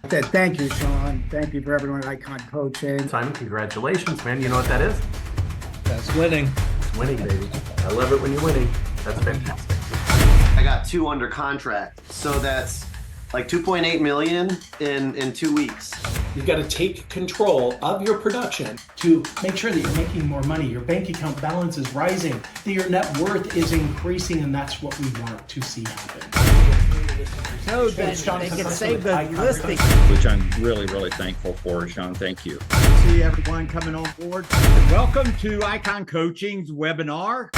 Thank you, Sean. Thank you for everyone at Icon Coaching. Simon, congratulations, man. You know what that is? That's winning. It's winning, baby. I love it when you're winning. That's fantastic. I got 2 under contract, so that's like 2.8 million in 2 weeks. You've got to take control of your production to make sure that you're making more money, your bank account balance is rising, that your net worth is increasing, and that's what we want to see happen. So that they can save the listing. Which I'm really, really thankful for, Sean. Thank you. See everyone coming on board. Welcome to Icon Coaching's webinar.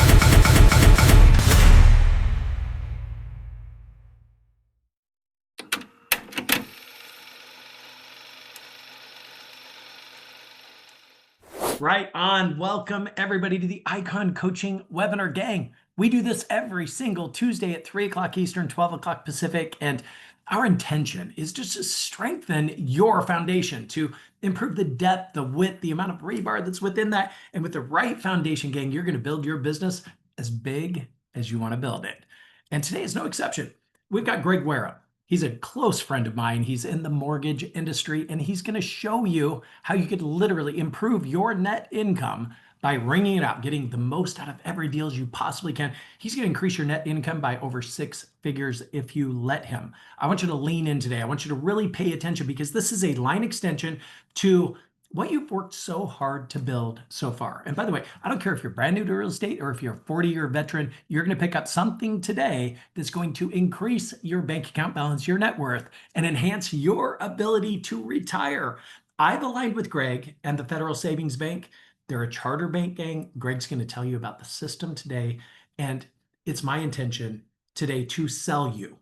Right on. Welcome everybody to the Icon Coaching Webinar Gang. We do this every single Tuesday at 3 o'clock Eastern, 12 o'clock Pacific, and our intention is just to strengthen your foundation, to improve the depth, the width, the amount of rebar that's within that. And with the right foundation, gang, you're going to build your business as big as you want to build it. And today is no exception. We've got Greg Wareham. He's a close friend of mine. He's in the mortgage industry, and he's going to show you how you could literally improve your net income by wringing it out, getting the most out of every deal as you possibly can. He's going to increase your net income by over 6 figures if you let him. I want you to lean in today. I want you to really pay attention because this is a line extension to what you've worked so hard to build so far. And by the way, I don't care if you're brand new to real estate or if you're a 40-year veteran, you're going to pick up something today that's going to increase your bank account balance, your net worth, and enhance your ability to retire. I've aligned with Greg and the Federal Savings Bank. They're a charter bank, gang. Greg's going to tell you about the system today. And it's my intention today to sell you.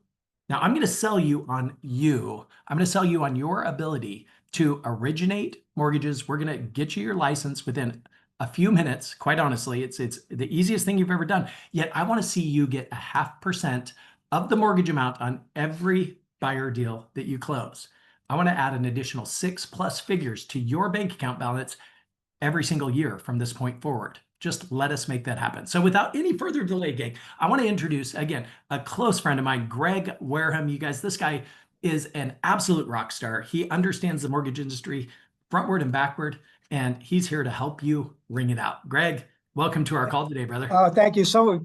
Now, I'm going to sell you on you. I'm going to sell you on your ability to originate mortgages. We're going to get you your license within a few minutes. Quite honestly, it's the easiest thing you've ever done. Yet I want to see you get 0.5% of the mortgage amount on every buyer deal that you close. I want to add an additional 6+ figures to your bank account balance every single year from this point forward. Just let us make that happen. So without any further delay, gang, I want to introduce, again, a close friend of mine, Greg Wareham. You guys, this guy is an absolute rock star. He understands the mortgage industry frontward and backward, and he's here to help you ring it out. Greg, welcome to our call today, brother. Thank you so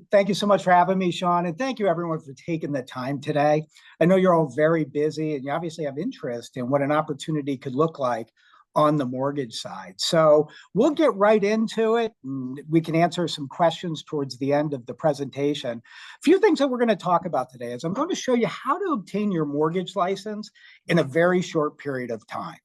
much for having me, Sean, and thank you everyone for taking the time today. I know you're all very busy, and you obviously have interest in what an opportunity could look like on the mortgage side. So we'll get right into it. And we can answer some questions towards the end of the presentation. A few things that we're going to talk about today is I'm going to show you how to obtain your mortgage license in a very short period of time.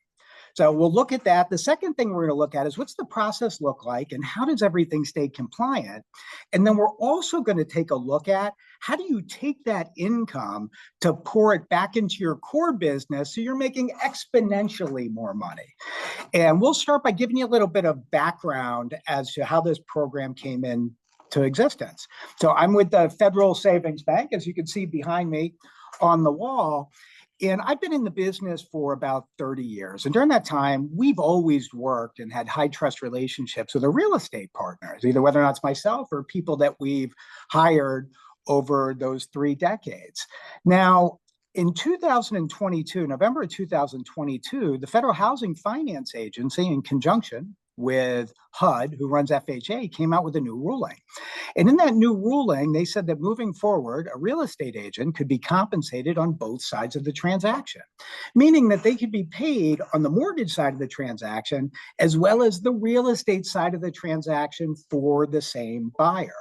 So we'll look at that. The second thing we're going to look at is what's the process look like and how does everything stay compliant? And then we're also going to take a look at how do you take that income to pour it back into your core business so you're making exponentially more money. And we'll start by giving you a little bit of background as to how this program came into existence. So I'm with the Federal Savings Bank, as you can see behind me on the wall. And I've been in the business for about 30 years. And during that time, we've always worked and had high trust relationships with our real estate partners, either whether or not it's myself or people that we've hired over those 3 decades. Now, in 2022, November of 2022, the Federal Housing Finance Agency, in conjunction with HUD, who runs FHA, came out with a new ruling. And in that new ruling, they said that moving forward, a real estate agent could be compensated on both sides of the transaction, meaning that they could be paid on the mortgage side of the transaction, as well as the real estate side of the transaction for the same buyer.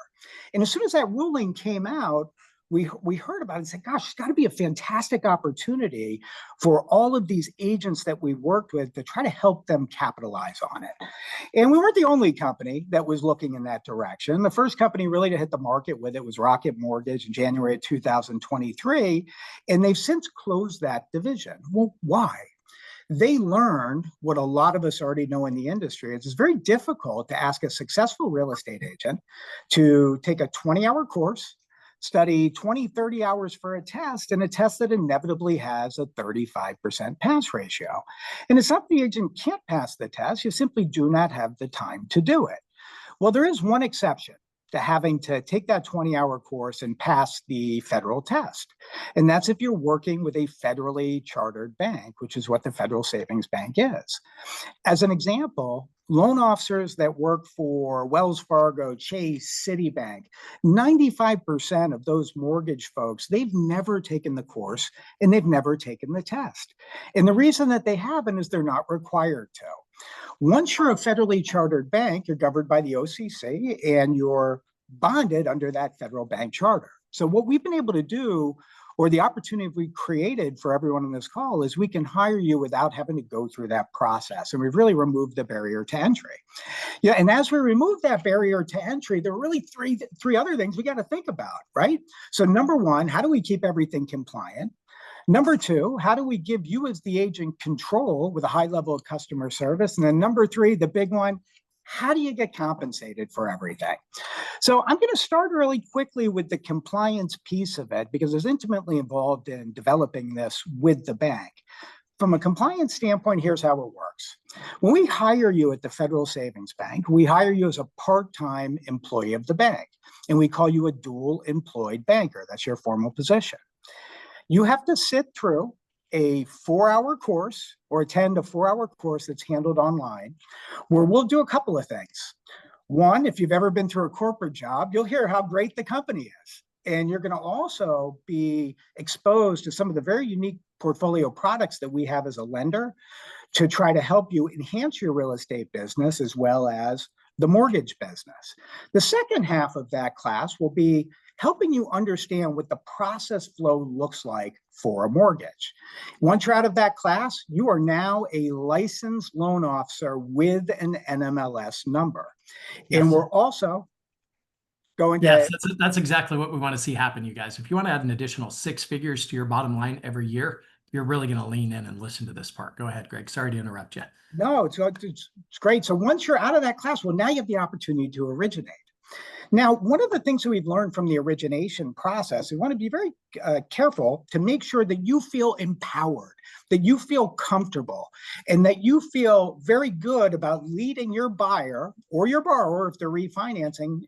And as soon as that ruling came out, we heard about it and said, gosh, it's got to be a fantastic opportunity for all of these agents that we worked with to try to help them capitalize on it. And we weren't the only company that was looking in that direction. The first company really to hit the market with it was Rocket Mortgage in January of 2023, and they've since closed that division. Well, why? They learned what a lot of us already know in the industry. It's very difficult to ask a successful real estate agent to take a 20-hour course, study 20, 30 hours for a test, and a test that inevitably has a 35% pass ratio. And it's not the agent can't pass the test, you simply do not have the time to do it. Well, there is one exception. to having to take that 20-hour course and pass the federal test. And that's if you're working with a federally chartered bank, which is what the Federal Savings Bank is. As an example, loan officers that work for Wells Fargo, Chase, Citibank, 95% of those mortgage folks, they've never taken the course and they've never taken the test. And the reason that they haven't is they're not required to. Once you're a federally chartered bank, you're governed by the OCC and you're bonded under that federal bank charter. So what we've been able to do, or the opportunity we created for everyone on this call, is we can hire you without having to go through that process. And we've really removed the barrier to entry. Yeah, and as we remove that barrier to entry, there are really three other things we got to think about, right? So number one, how do we keep everything compliant? Number two, how do we give you as the agent control with a high level of customer service? And then number three, the big one, how do you get compensated for everything? So I'm going to start really quickly with the compliance piece of it because I was intimately involved in developing this with the bank. From a compliance standpoint, here's how it works. When we hire you at the Federal Savings Bank, we hire you as a part-time employee of the bank, and we call you a dual employed banker. That's your formal position. You have to sit through a 4-hour course or attend a 4-hour course that's handled online, where we'll do a couple of things. One, if you've ever been through a corporate job, you'll hear how great the company is. And you're going to also be exposed to some of the very unique portfolio products that we have as a lender to try to help you enhance your real estate business as well as the mortgage business. The second half of that class will be helping you understand what the process flow looks like for a mortgage. Once you're out of that class, you are now a licensed loan officer with an NMLS number. Yes. And we're also going to... Yes, that's exactly what we want to see happen, you guys. If you want to add an additional 6 figures to your bottom line every year, you're really going to lean in and listen to this part. Go ahead, Greg. Sorry to interrupt you. No, it's great. So once you're out of that class, well, now you have the opportunity to originate. Now, one of the things that we've learned from the origination process, we want to be very careful to make sure that you feel empowered, that you feel comfortable, and that you feel very good about leading your buyer or your borrower, if they're refinancing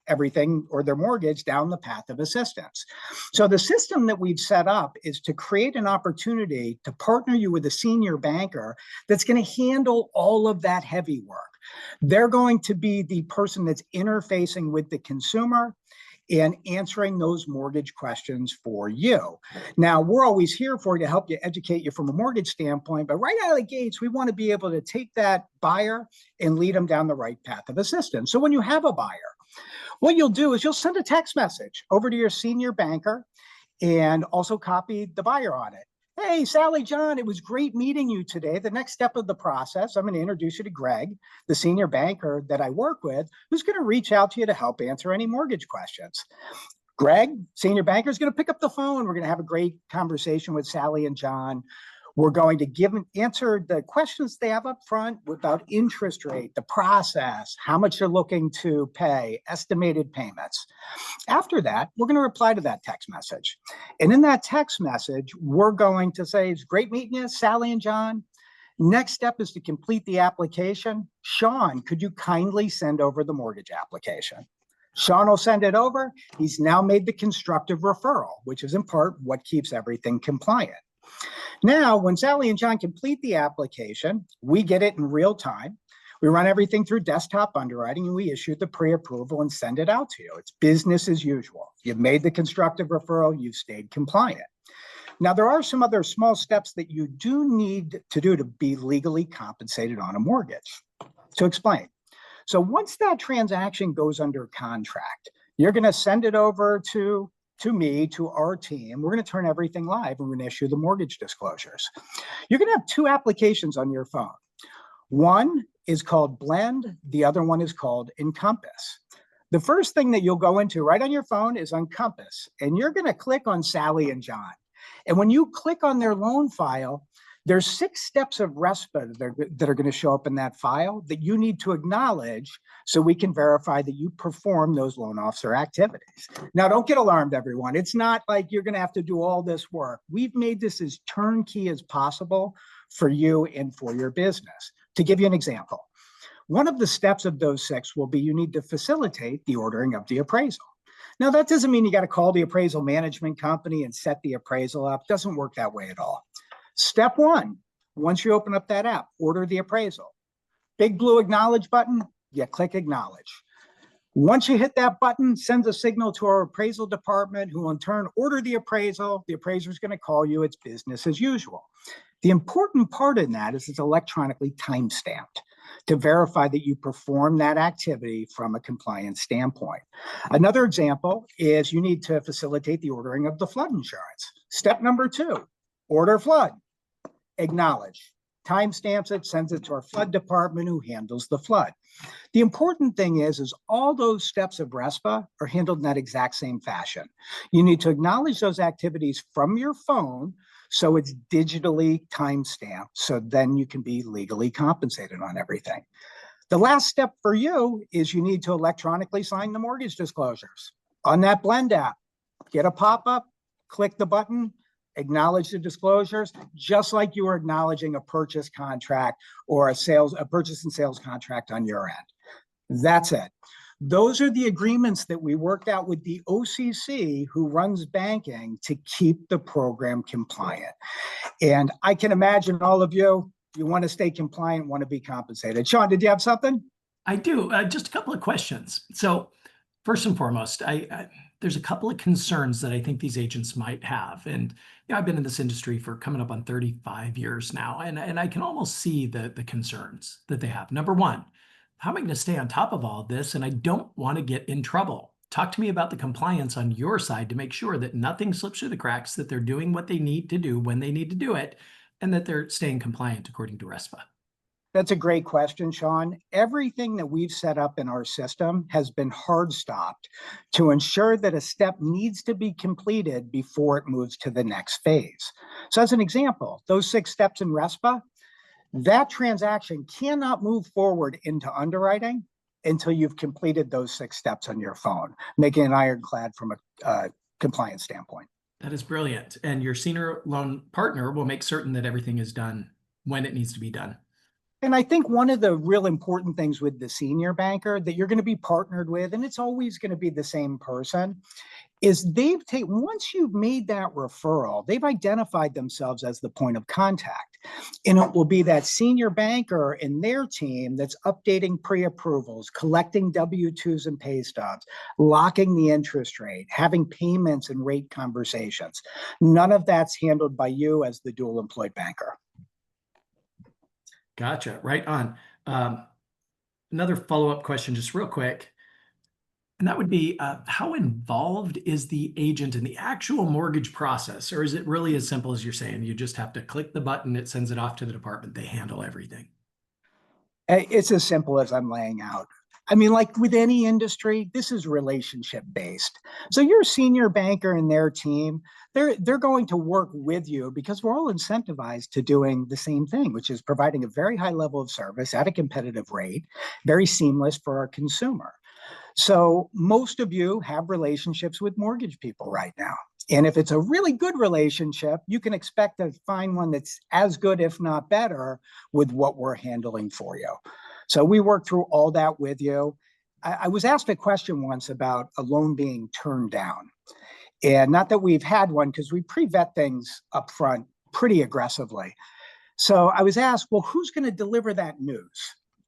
everything or their mortgage, down the path of assistance. So the system that we've set up is to create an opportunity to partner you with a senior banker that's going to handle all of that heavy work. They're going to be the person that's interfacing with the consumer and answering those mortgage questions for you. Now, we're always here for you to help you, educate you from a mortgage standpoint, but right out of the gates, we want to be able to take that buyer and lead them down the right path of assistance. So when you have a buyer, what you'll do is you'll send a text message over to your senior banker and also copy the buyer on it. Hey, Sally, John, it was great meeting you today. The next step of the process, I'm going to introduce you to Greg, the senior banker that I work with, who's going to reach out to you to help answer any mortgage questions. Greg, senior banker, is going to pick up the phone. We're going to have a great conversation with Sally and John. We're going to answer the questions they have up front about interest rate, the process, how much they're looking to pay, estimated payments. After that, we're going to reply to that text message. And in that text message, we're going to say, it's great meeting you, Sally and John. Next step is to complete the application. Sean, could you kindly send over the mortgage application? Sean will send it over. He's now made the constructive referral, which is in part what keeps everything compliant. Now, when Sally and John complete the application, we get it in real time. We run everything through desktop underwriting and we issue the pre-approval and send it out to you. It's business as usual. You've made the constructive referral, you've stayed compliant. Now, there are some other small steps that you do need to do to be legally compensated on a mortgage. To explain. So once that transaction goes under contract, you're going to send it over to me, to our team. We're going to turn everything live and we're going to issue the mortgage disclosures. You're going to have 2 applications on your phone. One is called Blend. The other one is called Encompass. The first thing that you'll go into right on your phone is Encompass, and you're going to click on Sally and John. And when you click on their loan file, there's 6 steps of RESPA that are going to show up in that file that you need to acknowledge so we can verify that you perform those loan officer activities. Now, don't get alarmed, everyone. It's not like you're going to have to do all this work. We've made this as turnkey as possible for you and for your business. To give you an example, One of the steps of those 6 will be you need to facilitate the ordering of the appraisal. Now, that doesn't mean you got to call the appraisal management company and set the appraisal up. Doesn't work that way at all. Step 1, once you open up that app, order the appraisal. Big blue acknowledge button, you click acknowledge. Once you hit that button, sends a signal to our appraisal department, who will in turn order the appraisal. The appraiser is going to call you. It's business as usual. The important part in that is it's electronically time-stamped to verify that you perform that activity from a compliance standpoint. Another example is you need to facilitate the ordering of the flood insurance. Step number 2, order flood, acknowledge, timestamps it, sends it to our flood department who handles the flood. The important thing is all those steps of RESPA are handled in that exact same fashion. You need to acknowledge those activities from your phone, so it's digitally timestamped, so then you can be legally compensated on everything. The last step for you is you need to electronically sign the mortgage disclosures. On that Blend app, get a pop-up, click the button, acknowledge the disclosures, just like you are acknowledging a purchase contract or a purchase and sales contract on your end. That's it. Those are the agreements that we worked out with the OCC, who runs banking, to keep the program compliant. And I can imagine all of you want to stay compliant, want to be compensated. Sean, did you have something? I do. Just a couple of questions. So first and foremost, there's a couple of concerns that I think these agents might have. And I've been in this industry for coming up on 35 years now, and I can almost see the concerns that they have. Number one, how am I going to stay on top of all of this? And I don't want to get in trouble. Talk to me about the compliance on your side to make sure that nothing slips through the cracks, that they're doing what they need to do when they need to do it, and that they're staying compliant according to RESPA. That's a great question, Sean. Everything that we've set up in our system has been hard stopped to ensure that a step needs to be completed before it moves to the next phase. So as an example, those 6 steps in RESPA, that transaction cannot move forward into underwriting until you've completed those 6 steps on your phone, making it ironclad from a compliance standpoint. That is brilliant. And your senior loan partner will make certain that everything is done when it needs to be done. And I think one of the real important things with the senior banker that you're going to be partnered with, and it's always going to be the same person, is once you've made that referral, they've identified themselves as the point of contact. And it will be that senior banker and their team that's updating pre-approvals, collecting W-2s and pay stubs, locking the interest rate, having payments and rate conversations. None of that's handled by you as the dual employed banker. Gotcha. Right on. Another follow-up question, just real quick. And that would be, how involved is the agent in the actual mortgage process? Or is it really as simple as you're saying? You just have to click the button, it sends it off to the department, they handle everything. It's as simple as I'm laying out. I mean, like with any industry, this is relationship based. So your senior banker and their team, they're going to work with you because we're all incentivized to doing the same thing, which is providing a very high level of service at a competitive rate, very seamless for our consumer. So most of you have relationships with mortgage people right now. And if it's a really good relationship, you can expect to find one that's as good, if not better, with what we're handling for you. So we work through all that with you. I was asked a question once about a loan being turned down. And not that we've had one, because we pre-vet things up front pretty aggressively. So I was asked, well, who's going to deliver that news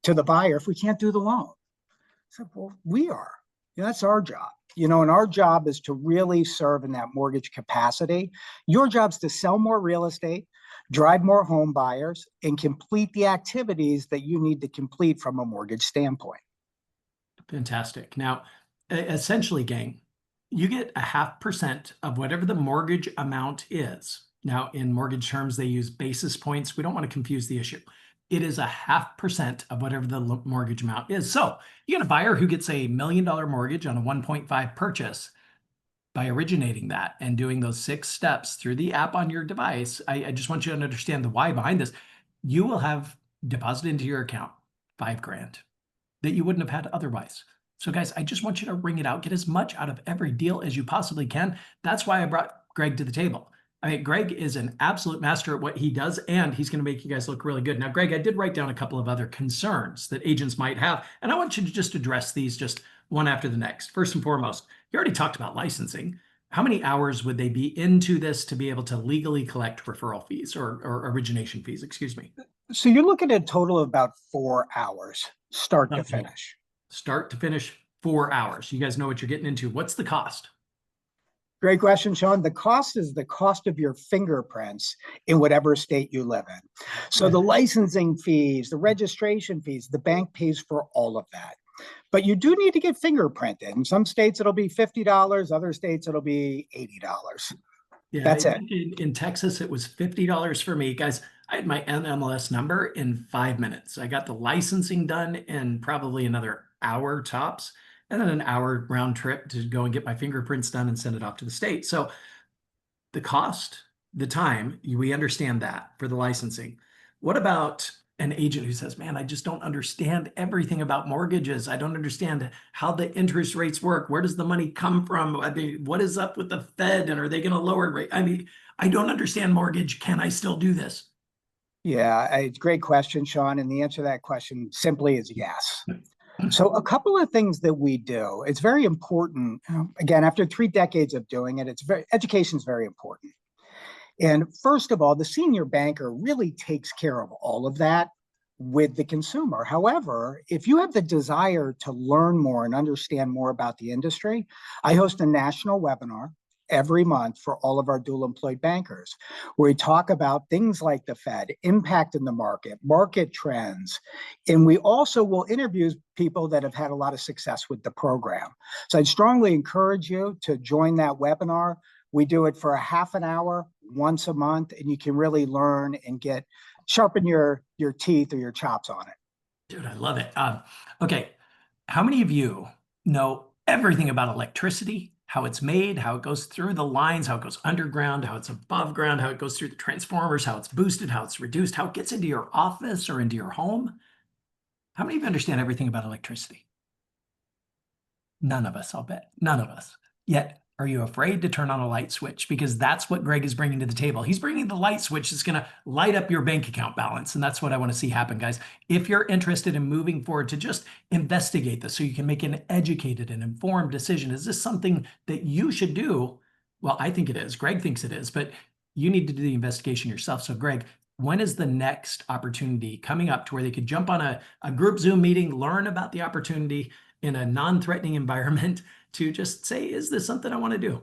to the buyer if we can't do the loan? I said, well, we are. That's our job. And our job is to really serve in that mortgage capacity. Your job's to sell more real estate, drive more home buyers, and complete the activities that you need to complete from a mortgage standpoint. Fantastic. Now, essentially, gang, you get 0.5% of whatever the mortgage amount is. Now, in mortgage terms, they use basis points. We don't want to confuse the issue. It is 0.5% of whatever the mortgage amount is. So you get a buyer who gets a $1 million mortgage on a 1.5 purchase. By originating that and doing those 6 steps through the app on your device, I just want you to understand the why behind this. You will have deposited into your account $5,000 that you wouldn't have had otherwise. So guys, I just want you to ring it out, get as much out of every deal as you possibly can. That's why I brought Greg to the table. I mean, Greg is an absolute master at what he does, and he's going to make you guys look really good. Now, Greg, I did write down a couple of other concerns that agents might have, and I want you to just address these just one after the next. First and foremost, you already talked about licensing. How many hours would they be into this to be able to legally collect referral fees or origination fees, excuse me? So you're looking at a total of about 4 hours, start to Okay. finish. Start to finish, 4 hours. You guys know what you're getting into. What's the cost? Great question, Sean. The cost is the cost of your fingerprints in whatever state you live in. So the licensing fees, the registration fees, the bank pays for all of that. But you do need to get fingerprinted. In some states, it'll be $50. Other states, it'll be $80. Yeah, That's it. In Texas, it was $50 for me. Guys, I had my NMLS number in 5 minutes. I got the licensing done in probably another hour tops, and then an hour round trip to go and get my fingerprints done and send it off to the state. So the cost, the time, we understand that for the licensing. What about an agent who says, man, I just don't understand everything about mortgages. I don't understand how the interest rates work. Where does the money come from? I mean, what is up with the Fed, and are they going to lower rate? I mean, I don't understand mortgage. Can I still do this? Yeah, it's a great question, Sean. And the answer to that question simply is yes. So a couple of things that we do, it's very important. Again, after 3 decades of doing it, education is very important. And first of all, the senior banker really takes care of all of that with the consumer. However, if you have the desire to learn more and understand more about the industry, I host a national webinar every month for all of our dual employed bankers, where we talk about things like the Fed, impact in the market trends. And we also will interview people that have had a lot of success with the program. So I'd strongly encourage you to join that webinar. We do it for a half an hour once a month, and you can really learn and sharpen your teeth or your chops on it. Dude, I love it. Okay, how many of you know everything about electricity, how it's made, how it goes through the lines, how it goes underground, how it's above ground, how it goes through the transformers, how it's boosted, how it's reduced, how it gets into your office or into your home? How many of you understand everything about electricity? None of us, I'll bet. None of us. Yet, are you afraid to turn on a light switch? Because that's what Greg is bringing to the table. He's bringing the light switch that's going to light up your bank account balance. And that's what I want to see happen, guys. If you're interested in moving forward to just investigate this so you can make an educated and informed decision, is this something that you should do? Well, I think it is. Greg thinks it is, but you need to do the investigation yourself. So Greg, when is the next opportunity coming up to where they could jump on a group Zoom meeting, learn about the opportunity in a non-threatening environment to just say, is this something I want to do?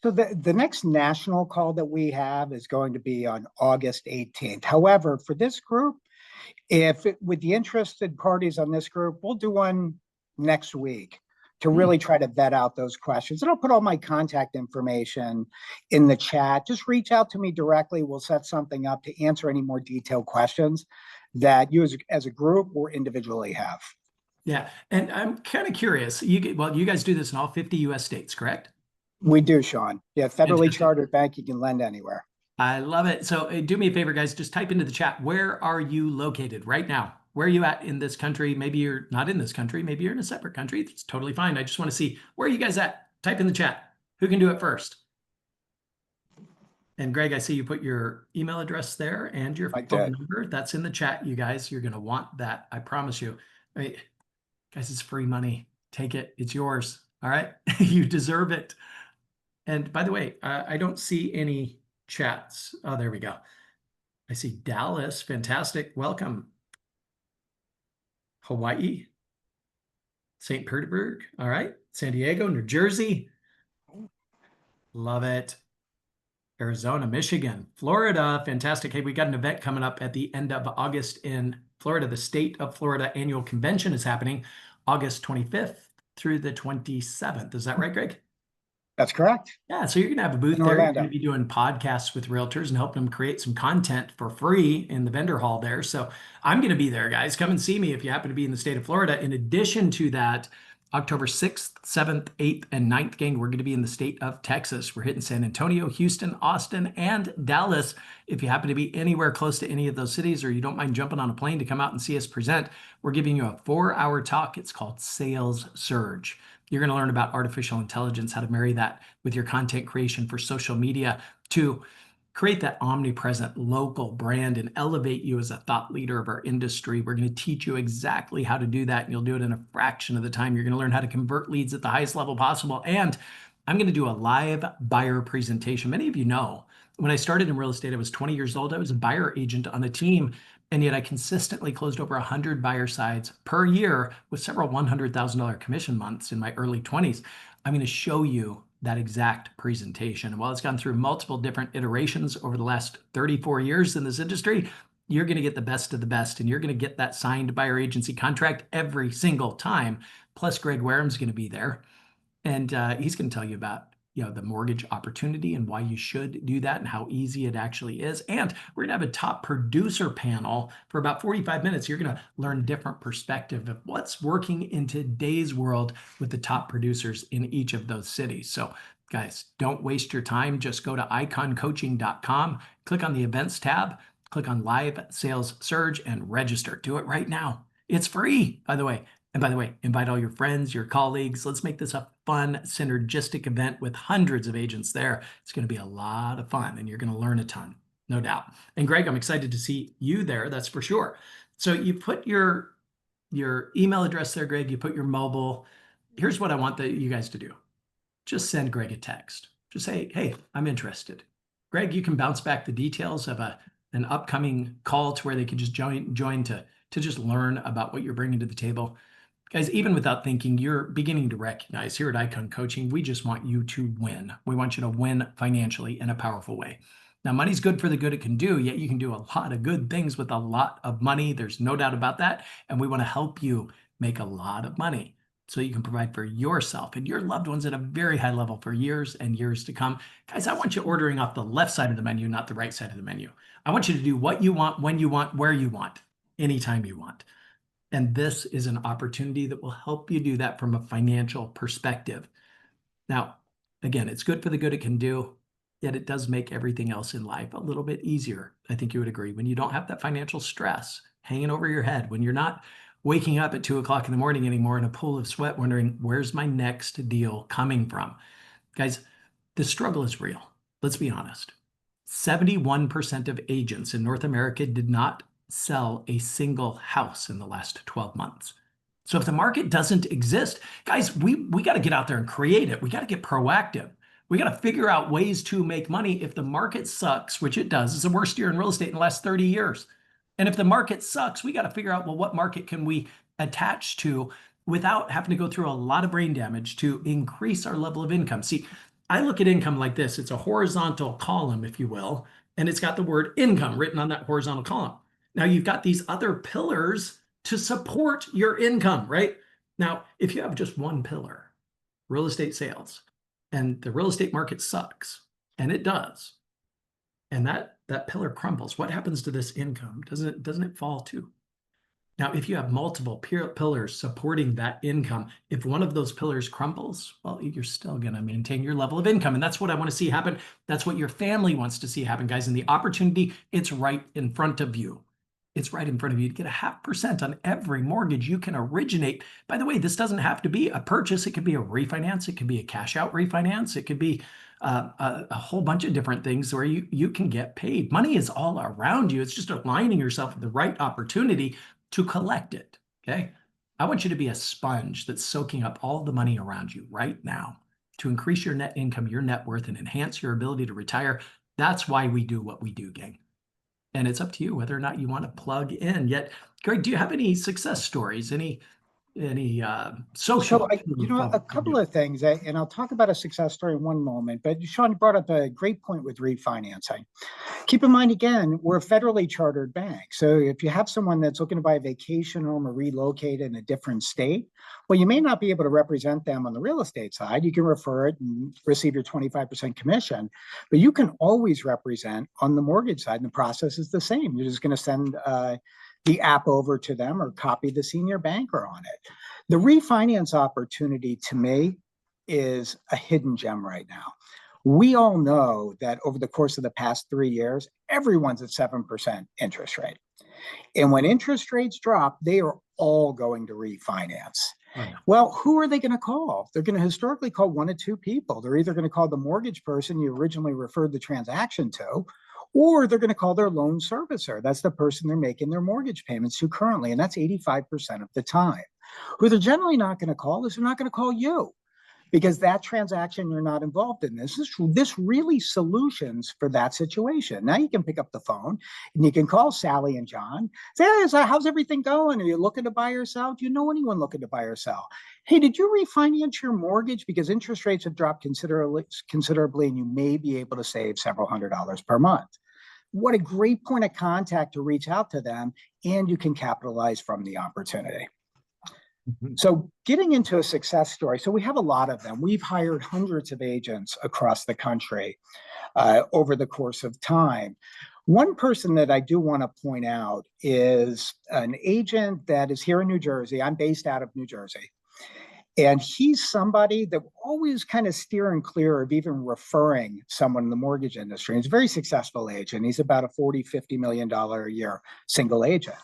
So the next national call that we have is going to be on August 18th. However, for this group, with the interested parties on this group, we'll do one next week to really try to vet out those questions. And I'll put all my contact information in the chat. Just reach out to me directly. We'll set something up to answer any more detailed questions that you as a group or individually have. Yeah, and I'm kind of curious. You guys do this in all 50 U.S. states, correct? We do, Sean. Yeah, federally Fantastic. chartered bank, you can lend anywhere. I love it. So do me a favor, guys, just type into the chat, where are you located right now? Where are you at in this country? Maybe you're not in this country. Maybe you're in a separate country. It's totally fine. I just want to see, where are you guys at? Type in the chat. Who can do it first? And Greg, I see you put your email address there and your phone number. That's in the chat, you guys. You're going to want that. I promise you. Guys, it's free money. Take it. It's yours. All right. You deserve it. And by the way, I don't see any chats. Oh, there we go. I see Dallas. Fantastic. Welcome. Hawaii. St. Petersburg. All right. San Diego, New Jersey. Love it. Arizona, Michigan, Florida. Fantastic. Hey, we got an event coming up at the end of August in Florida. The State of Florida Annual Convention is happening August 25th through the 27th. Is that right, Greg? That's correct. Yeah, so you're going to have a booth there. You're going to be doing podcasts with realtors and help them create some content for free in the vendor hall there. So I'm going to be there, guys. Come and see me if you happen to be in the state of Florida. In addition to that, October 6th, 7th, 8th, and 9th, gang, we're going to be in the state of Texas. We're hitting San Antonio, Houston, Austin, and Dallas. If you happen to be anywhere close to any of those cities, or you don't mind jumping on a plane to come out and see us present, we're giving you a 4-hour talk. It's called Sales Surge. You're going to learn about artificial intelligence, how to marry that with your content creation for social media to create that omnipresent local brand and elevate you as a thought leader of our industry. We're going to teach you exactly how to do that, and you'll do it in a fraction of the time. You're going to learn how to convert leads at the highest level possible. And I'm going to do a live buyer presentation. Many of you know, when I started in real estate, I was 20 years old. I was a buyer agent on a team, and yet I consistently closed over 100 buyer sides per year with several $100,000 commission months in my early 20s. I'm going to show you that exact presentation. And while it's gone through multiple different iterations over the last 34 years in this industry, you're going to get the best of the best, and you're going to get that signed buyer agency contract every single time. Plus, Greg Wareham's going to be there, and he's going to tell you about the mortgage opportunity and why you should do that and how easy it actually is. And we're going to have a top producer panel for about 45 minutes. You're going to learn different perspective of what's working in today's world with the top producers in each of those cities. So guys, don't waste your time. Just go to iconcoaching.com, click on the events tab, click on live sales surge, and register. Do it right now. It's free, by the way. And by the way, invite all your friends, your colleagues. Let's make this a fun, synergistic event with hundreds of agents there. It's going to be a lot of fun, and you're going to learn a ton, no doubt. And Greg, I'm excited to see you there. That's for sure. So you put your email address there, Greg. You put your mobile. Here's what I want you guys to do. Just send Greg a text. Just say, hey, I'm interested. Greg, you can bounce back the details of an upcoming call to where they can just join to just learn about what you're bringing to the table. Guys, even without thinking, you're beginning to recognize here at Icon Coaching, we just want you to win. We want you to win financially in a powerful way. Now, money's good for the good it can do, yet you can do a lot of good things with a lot of money. There's no doubt about that. And we want to help you make a lot of money so you can provide for yourself and your loved ones at a very high level for years and years to come. Guys, I want you ordering off the left side of the menu, not the right side of the menu. I want you to do what you want, when you want, where you want, anytime you want. And this is an opportunity that will help you do that from a financial perspective. Now, again, it's good for the good it can do, yet it does make everything else in life a little bit easier. I think you would agree. When you don't have that financial stress hanging over your head, when you're not waking up at 2 o'clock in the morning anymore in a pool of sweat, wondering, where's my next deal coming from? Guys, the struggle is real. Let's be honest. 71% of agents in North America did not sell a single house in the last 12 months. So if the market doesn't exist, guys, we got to get out there and create it. We got to get proactive. We got to figure out ways to make money. If the market sucks, which it does, it's the worst year in real estate in the last 30 years. And if the market sucks, we got to figure out, well, what market can we attach to without having to go through a lot of brain damage to increase our level of income? See, I look at income like this. It's a horizontal column, if you will, and it's got the word income written on that horizontal column. Now you've got these other pillars to support your income, right? Now, if you have just one pillar, real estate sales, and the real estate market sucks, and it does, and that pillar crumbles, what happens to this income? Doesn't it fall too? Now, if you have multiple pillars supporting that income, if one of those pillars crumbles, well, you're still going to maintain your level of income. And that's what I want to see happen. That's what your family wants to see happen, guys. And the opportunity, it's right in front of you. It's right in front of you to get a 0.5% on every mortgage you can originate. By the way, this doesn't have to be a purchase. It could be a refinance. It could be a cash out refinance. It could be a whole bunch of different things where you can get paid. Money is all around you. It's just aligning yourself with the right opportunity to collect it, okay? I want you to be a sponge that's soaking up all the money around you right now to increase your net income, your net worth, and enhance your ability to retire. That's why we do what we do, gang. And it's up to you whether or not you want to plug in. Yet, Greg, do you have any success stories, any social? So, a couple of things, and I'll talk about a success story in one moment, but Sean brought up a great point with refinancing. Keep in mind, again, we're a federally chartered bank. So if you have someone that's looking to buy a vacation home or relocate in a different state, well, you may not be able to represent them on the real estate side. You can refer it and receive your 25% commission, but you can always represent on the mortgage side, and the process is the same. You're just going to send the app over to them or copy the senior banker on it. The refinance opportunity to me is a hidden gem right now. We all know that over the course of the past 3 years, everyone's at 7% interest rate. And when interest rates drop, they are all going to refinance. Oh, no. Well, who are they going to call? They're going to historically call one of two people. They're either going to call the mortgage person you originally referred the transaction to, or they're going to call their loan servicer. That's the person they're making their mortgage payments to currently, and that's 85% of the time. Who they're generally not going to call is they're not going to call you, because that transaction you're not involved in. This really solutions for that situation. Now you can pick up the phone and you can call Sally and John. Say, hey, how's everything going? Are you looking to buy or sell? Do you know anyone looking to buy or sell? Hey, did you refinance your mortgage because interest rates have dropped considerably, and you may be able to save several $100s per month? What a great point of contact to reach out to them, and you can capitalize from the opportunity. So getting into a success story. So we have a lot of them. We've hired hundreds of agents across the country over the course of time. One person that I do want to point out is an agent that is here in New Jersey. I'm based out of New Jersey. And he's somebody that always kind of steering clear of even referring someone in the mortgage industry. He's a very successful agent. He's about a $40-50 million a year single agent.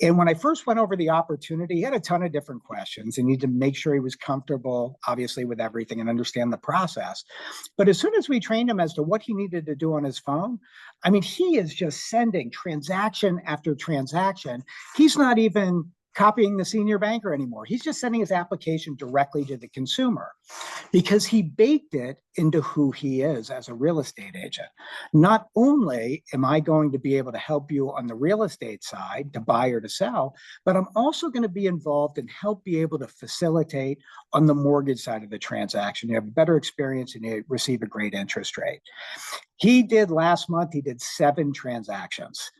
And when I first went over the opportunity, he had a ton of different questions and needed to make sure he was comfortable, obviously, with everything and understand the process. But as soon as we trained him as to what he needed to do on his phone, I mean, he is just sending transaction after transaction. He's not even copying the senior banker anymore. He's just sending his application directly to the consumer because he baked it into who he is as a real estate agent. Not only am I going to be able to help you on the real estate side to buy or to sell, but I'm also going to be involved and help be able to facilitate on the mortgage side of the transaction. You have a better experience and you receive a great interest rate. Last month, he did 7 transactions.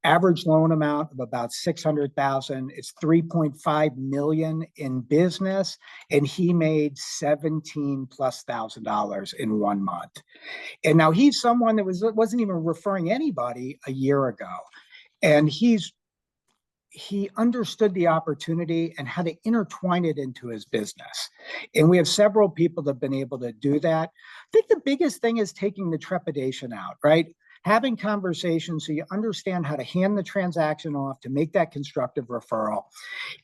Average loan amount of about $600,000. It's $3.5 million in business, and he made $17,000+ in 1 month. And now he's someone that wasn't even referring anybody a year ago, and he understood the opportunity and how to intertwine it into his business. And we have several people that have been able to do that. I think the biggest thing is taking the trepidation out, right? Having conversations so you understand how to hand the transaction off to make that constructive referral,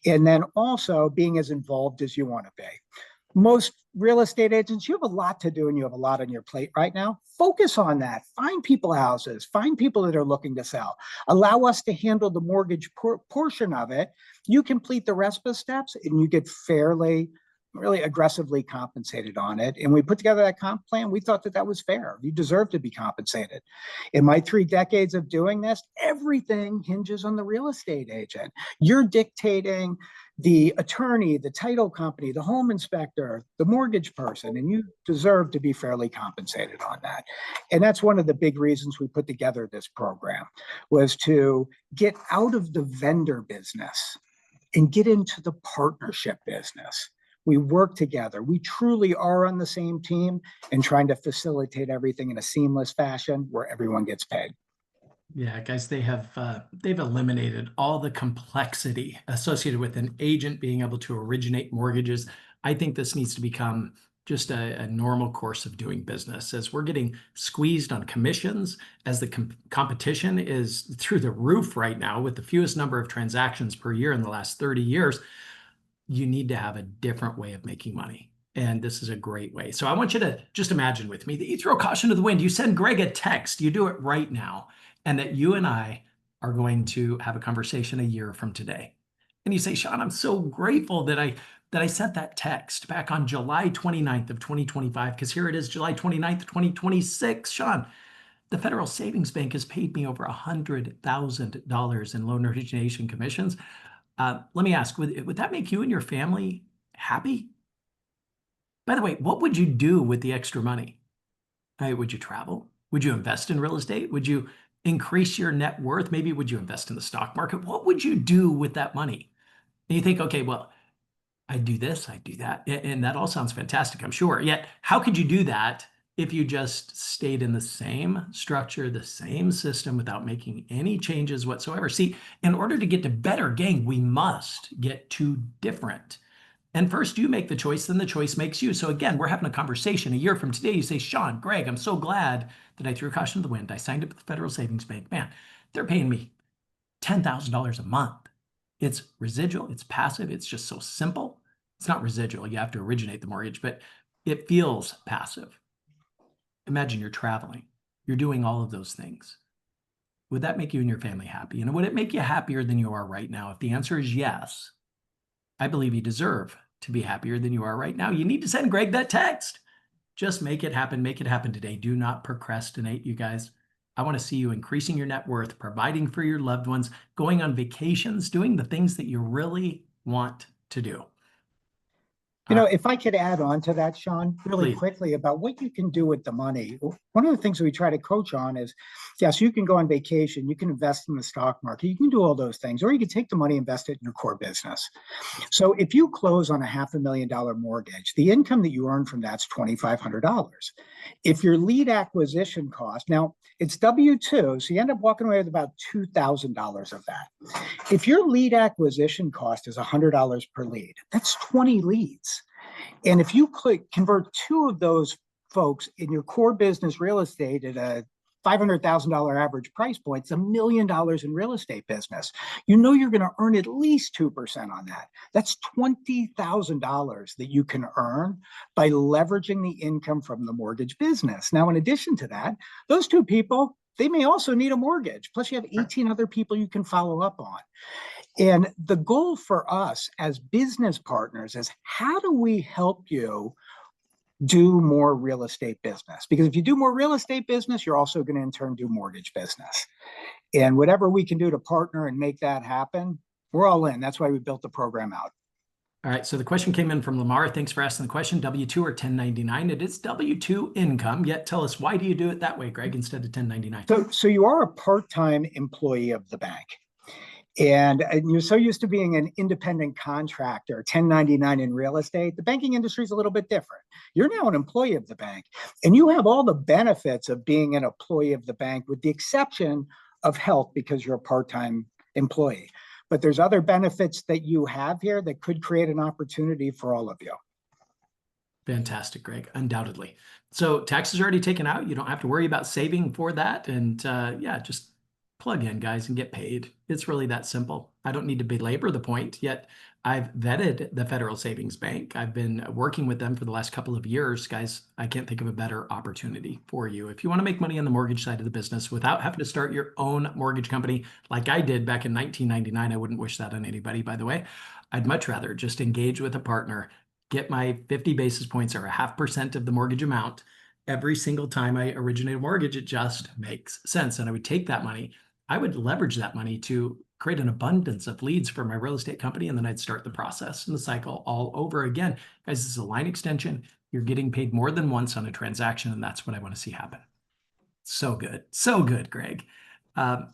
and then also being as involved as you want to be. Most real estate agents, you have a lot to do and you have a lot on your plate right now. Focus on that. Find people houses, find people that are looking to sell. Allow us to handle the mortgage portion of it. You complete the rest of the steps and you get really aggressively compensated on it. And we put together that comp plan. We thought that was fair. You deserve to be compensated. In my 3 decades of doing this, everything hinges on the real estate agent. You're dictating the attorney, the title company, the home inspector, the mortgage person, and you deserve to be fairly compensated on that. And that's one of the big reasons we put together this program, was to get out of the vendor business and get into the partnership business. We work together. We truly are on the same team and trying to facilitate everything in a seamless fashion where everyone gets paid. Yeah, guys, they've eliminated all the complexity associated with an agent being able to originate mortgages. I think this needs to become just a normal course of doing business, as we're getting squeezed on commissions, as the competition is through the roof right now with the fewest number of transactions per year in the last 30 years. You need to have a different way of making money. And this is a great way. So I want you to just imagine with me that you throw caution to the wind. You send Greg a text. You do it right now. And that you and I are going to have a conversation a year from today. And you say, Sean, I'm so grateful that I sent that text back on July 29th of 2025, because here it is, July 29th, 2026. Sean, the Federal Savings Bank has paid me over $100,000 in loan origination commissions. Let me ask, would that make you and your family happy? By the way, what would you do with the extra money? Would you travel? Would you invest in real estate? Would you increase your net worth? Maybe would you invest in the stock market? What would you do with that money? And you think, okay, well, I do this, I do that. And that all sounds fantastic, I'm sure. Yet, how could you do that if you just stayed in the same structure, the same system, without making any changes whatsoever? See, in order to get to better, gang, we must get to different. And first you make the choice, then the choice makes you. So again, we're having a conversation a year from today. You say, Sean, Greg, I'm so glad that I threw caution to the wind. I signed up with the Federal Savings Bank. Man, they're paying me $10,000 a month. It's residual, it's passive, it's just so simple. It's not residual. You have to originate the mortgage, but it feels passive. Imagine you're traveling. You're doing all of those things. Would that make you and your family happy? And would it make you happier than you are right now? If the answer is yes, I believe you deserve to be happier than you are right now. You need to send Greg that text. Just make it happen. Make it happen today. Do not procrastinate, you guys. I want to see you increasing your net worth, providing for your loved ones, going on vacations, doing the things that you really want to do. You know, if I could add on to that, Sean, really Please. quickly about what you can do with the money. One of the things that we try to coach on is, yes, you can go on vacation, you can invest in the stock market, you can do all those things, or you can take the money, invest it in your core business. So if you close on a $500,000 mortgage, the income that you earn from that's $2,500. If your lead acquisition cost, now it's W-2, so you end up walking away with about $2,000 of that. If your lead acquisition cost is $100 per lead, that's 20 leads. And if you convert two of those folks in your core business real estate at a $500,000 average price point, it's $1 million in real estate business. You know you're going to earn at least 2% on that. That's $20,000 that you can earn by leveraging the income from the mortgage business. Now, in addition to that, those two people, they may also need a mortgage. Plus, you have 18 other people you can follow up on. And the goal for us as business partners is how do we help you do more real estate business? Because if you do more real estate business, you're also going to in turn do mortgage business. And whatever we can do to partner and make that happen, we're all in. That's why we built the program out. All right. So the question came in from Lamar. Thanks for asking the question. W-2 or 1099? It is W-2 income. Yet tell us, why do you do it that way, Greg, instead of 1099? So you are a part-time employee of the bank. And you're so used to being an independent contractor, 1099 in real estate. The banking industry is a little bit different. You're now an employee of the bank, and you have all the benefits of being an employee of the bank, with the exception of health, because you're a part-time employee. But there's other benefits that you have here that could create an opportunity for all of you. Fantastic, Greg, undoubtedly. So taxes are already taken out. You don't have to worry about saving for that. And yeah, just plug in, guys, and get paid. It's really that simple. I don't need to belabor the point, yet I've vetted the Federal Savings Bank. I've been working with them for the last couple of years. Guys, I can't think of a better opportunity for you. If you want to make money on the mortgage side of the business without having to start your own mortgage company like I did back in 1999, I wouldn't wish that on anybody, by the way. I'd much rather just engage with a partner, get my 50 basis points or 0.5% of the mortgage amount every single time I originate a mortgage. It just makes sense. And I would take that money, I would leverage that money to create an abundance of leads for my real estate company, and then I'd start the process and the cycle all over again. Guys, this is a line extension. You're getting paid more than once on a transaction, and that's what I want to see happen. So good. So good, Greg. So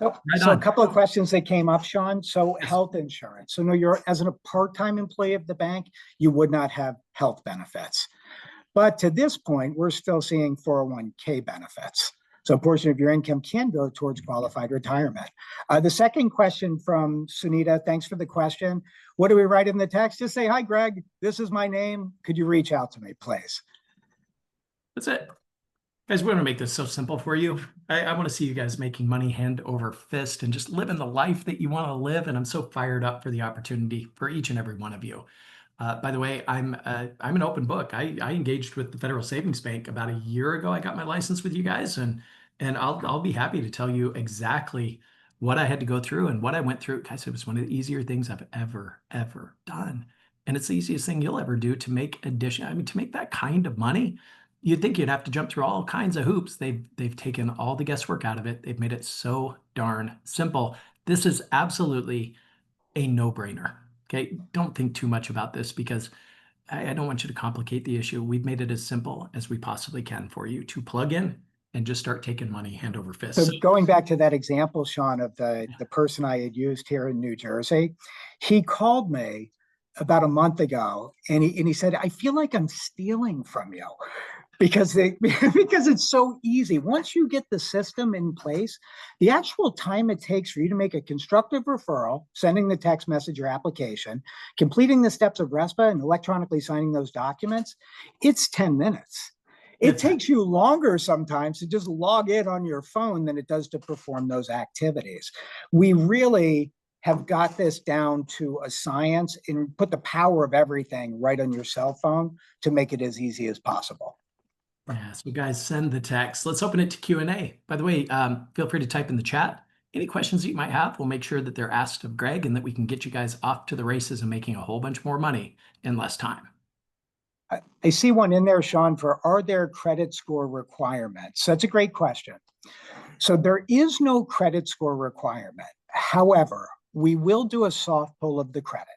a couple of questions that came up, Sean. So health insurance. So no, you're as a part-time employee of the bank, you would not have health benefits. But to this point, we're still seeing 401k benefits. So a portion of your income can go towards qualified retirement. The second question from Sunita, thanks for the question. What do we write in the text? Just say, hi, Greg, this is my name. Could you reach out to me, please? That's it. Guys, we're going to make this so simple for you. I want to see you guys making money hand over fist and just living the life that you want to live. And I'm so fired up for the opportunity for each and every one of you. By the way, I'm an open book. I engaged with the Federal Savings Bank about a year ago. I got my license with you guys, and I'll be happy to tell you exactly what I had to go through and what I went through. Guys, it was one of the easier things I've ever done, and it's the easiest thing you'll ever do to make to make that kind of money. You'd think you'd have to jump through all kinds of hoops. They've taken all the guesswork out of it. They've made it so darn simple. This is absolutely a no-brainer. Okay, don't think too much about this, because I don't want you to complicate the issue. We've made it as simple as we possibly can for you to plug in and just start taking money hand over fist. So going back to that example, Sean, of the person I had used here in New Jersey, he called me about a month ago, and he said, I feel like I'm stealing from you. Because it's so easy. Once you get the system in place, the actual time it takes for you to make a constructive referral, sending the text message or application, completing the steps of RESPA and electronically signing those documents, it's 10 minutes. It takes you longer sometimes to just log in on your phone than it does to perform those activities. We really have got this down to a science and put the power of everything right on your cell phone to make it as easy as possible. Yeah, so guys, send the text. Let's open it to Q&A. By the way, feel free to type in the chat any questions that you might have. We'll make sure that they're asked of Greg and that we can get you guys off to the races and making a whole bunch more money in less time. I see one in there, Sean, for are there credit score requirements? That's a great question. So there is no credit score requirement. However, we will do a soft pull of the credit.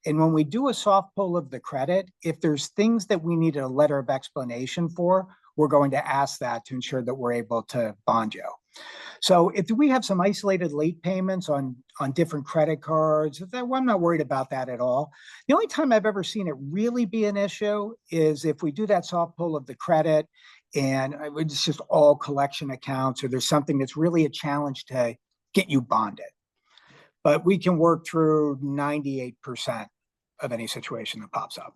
And when we do a soft pull of the credit, if there's things that we need a letter of explanation for, we're going to ask that to ensure that we're able to bond you. So if we have some isolated late payments on different credit cards, I'm not worried about that at all. The only time I've ever seen it really be an issue is if we do that soft pull of the credit and it's just all collection accounts, or there's something that's really a challenge to get you bonded. But we can work through 98% of any situation that pops up.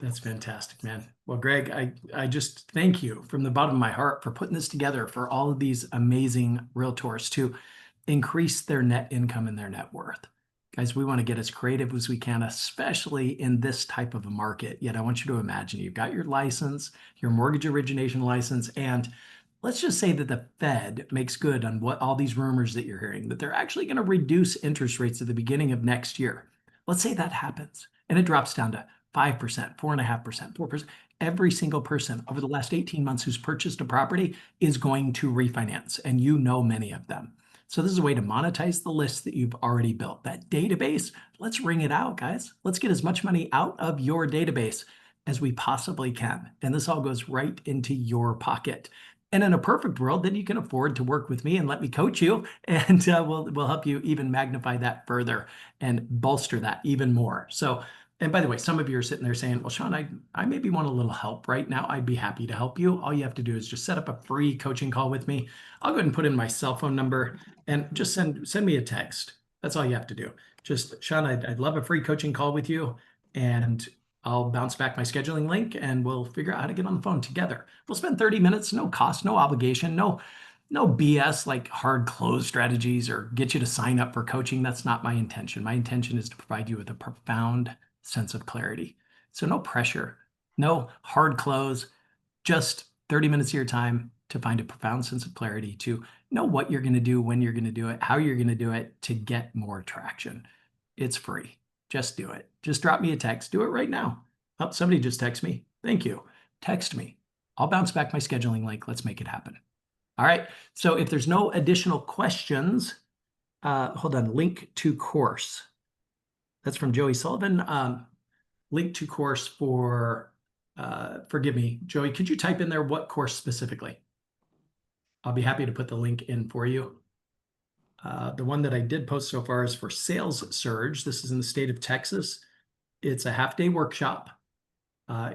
That's fantastic, man. Well, Greg, I just thank you from the bottom of my heart for putting this together for all of these amazing realtors to increase their net income and their net worth. Guys, we want to get as creative as we can, especially in this type of a market. Yet I want you to imagine you've got your license, your mortgage origination license, and let's just say that the Fed makes good on what all these rumors that you're hearing, that they're actually going to reduce interest rates at the beginning of next year. Let's say that happens and it drops down to 5%, 4.5%, 4%. Every single person over the last 18 months who's purchased a property is going to refinance, and you know many of them. So this is a way to monetize the list that you've already built. That database, let's wring it out, guys. Let's get as much money out of your database as we possibly can. And this all goes right into your pocket. And in a perfect world, then you can afford to work with me and let me coach you, and we'll help you even magnify that further and bolster that even more. So, and by the way, some of you are sitting there saying, well, Sean, I maybe want a little help right now. I'd be happy to help you. All you have to do is just set up a free coaching call with me. I'll go ahead and put in my cell phone number and just send me a text. That's all you have to do. Just, Sean, I'd love a free coaching call with you, and I'll bounce back my scheduling link and we'll figure out how to get on the phone together. We'll spend 30 minutes, no cost, no obligation, no BS like hard close strategies or get you to sign up for coaching. That's not my intention. My intention is to provide you with a profound sense of clarity. So no pressure, no hard close, just 30 minutes of your time to find a profound sense of clarity, to know what you're going to do, when you're going to do it, how you're going to do it, to get more traction. It's free. Just do it. Just drop me a text. Do it right now. Oh, somebody just text me. Thank you. Text me. I'll bounce back my scheduling link. Let's make it happen. All right. So if there's no additional questions, hold on. Link to course. That's from Joey Sullivan. Link to course for, forgive me, Joey, could you type in there what course specifically? I'll be happy to put the link in for you. The one that I did post so far is for Sales Surge. This is in the state of Texas. It's a half-day workshop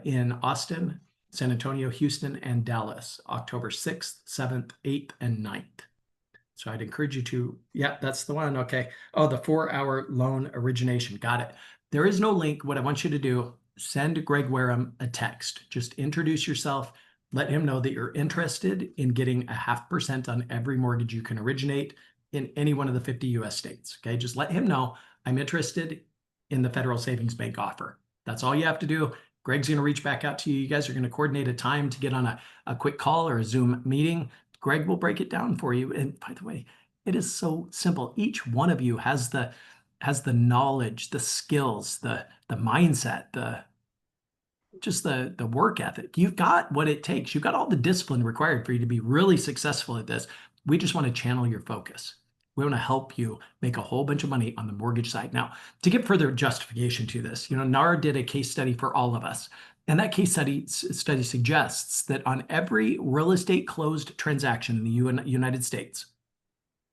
in Austin, San Antonio, Houston, and Dallas, October 6th, 7th, 8th, and 9th. So I'd encourage you to, yeah, that's the one. Okay. Oh, the 4-hour loan origination. Got it. There is no link. What I want you to do, send Greg Wareham a text. Just introduce yourself. Let him know that you're interested in getting 0.5% on every mortgage you can originate in any one of the 50 US states. Okay. Just let him know I'm interested in the Federal Savings Bank offer. That's all you have to do. Greg's going to reach back out to you. You guys are going to coordinate a time to get on a quick call or a Zoom meeting. Greg will break it down for you. And by the way, it is so simple. Each one of you has the knowledge, the skills, the mindset, the work ethic. You've got what it takes. You've got all the discipline required for you to be really successful at this. We just want to channel your focus. We want to help you make a whole bunch of money on the mortgage side. Now, to give further justification to this, NAR did a case study for all of us. And that case study suggests that on every real estate closed transaction in the United States,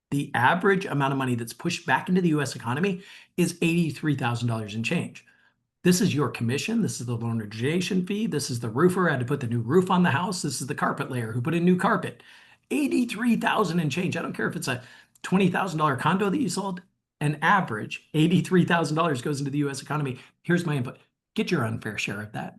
the average amount of money that's pushed back into the US economy is $83,000 and change. This is your commission. This is the loan origination fee. This is the roofer who had to put the new roof on the house. This is the carpet layer who put in new carpet. $83,000 and change. I don't care if it's a $20,000 condo that you sold. An average $83,000 goes into the US economy. Here's my input. Get your unfair share of that.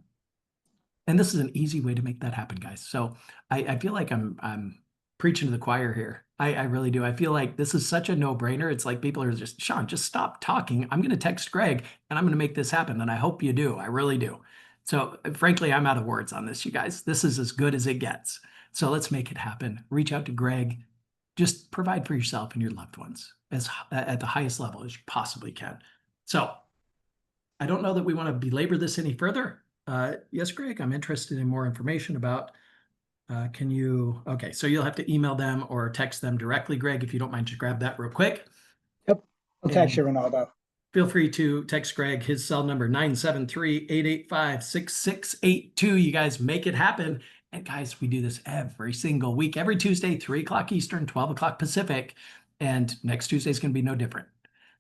And this is an easy way to make that happen, guys. So I feel like I'm preaching to the choir here. I really do. I feel like this is such a no-brainer. It's like people are just, Sean, just stop talking. I'm going to text Greg and I'm going to make this happen. And I hope you do. I really do. So frankly, I'm out of words on this, you guys. This is as good as it gets. So let's make it happen. Reach out to Greg. Just provide for yourself and your loved ones at the highest level as you possibly can. So I don't know that we want to belabor this any further. Yes, Greg, I'm interested in more information about, okay, so you'll have to email them or text them directly, Greg, if you don't mind, just grab that real quick. Yep. I'll text you, Ronaldo. Feel free to text Greg, his cell number 973-885-6682. You guys make it happen. And guys, we do this every single week, every Tuesday, 3 o'clock Eastern, 12 o'clock Pacific. And next Tuesday is going to be no different.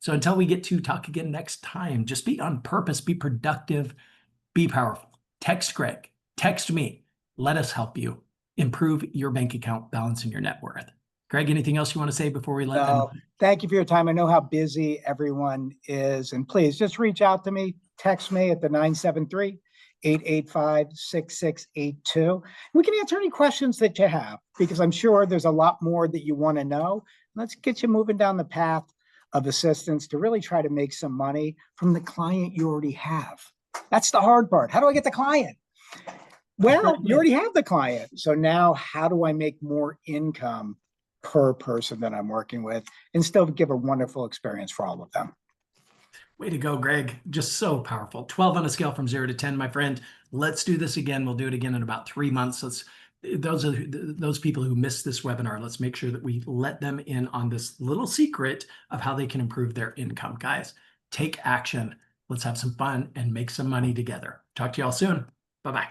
So until we get to talk again next time, just be on purpose, be productive, be powerful. Text Greg, text me. Let us help you improve your bank account balance and your net worth. Greg, anything else you want to say before we let them? Thank you for your time. I know how busy everyone is. And please just reach out to me, text me at the 973-885-6682. We can answer any questions that you have, because I'm sure there's a lot more that you want to know. Let's get you moving down the path of assistance to really try to make some money from the client you already have. That's the hard part. How do I get the client? Well, you already have the client. So now how do I make more income per person that I'm working with and still give a wonderful experience for all of them? Way to go, Greg. Just so powerful. 12 on a scale from 0 to 10, my friend. Let's do this again. We'll do it again in about 3 months. Those people who missed this webinar, let's make sure that we let them in on this little secret of how they can improve their income. Guys, take action. Let's have some fun and make some money together. Talk to y'all soon. Bye-bye.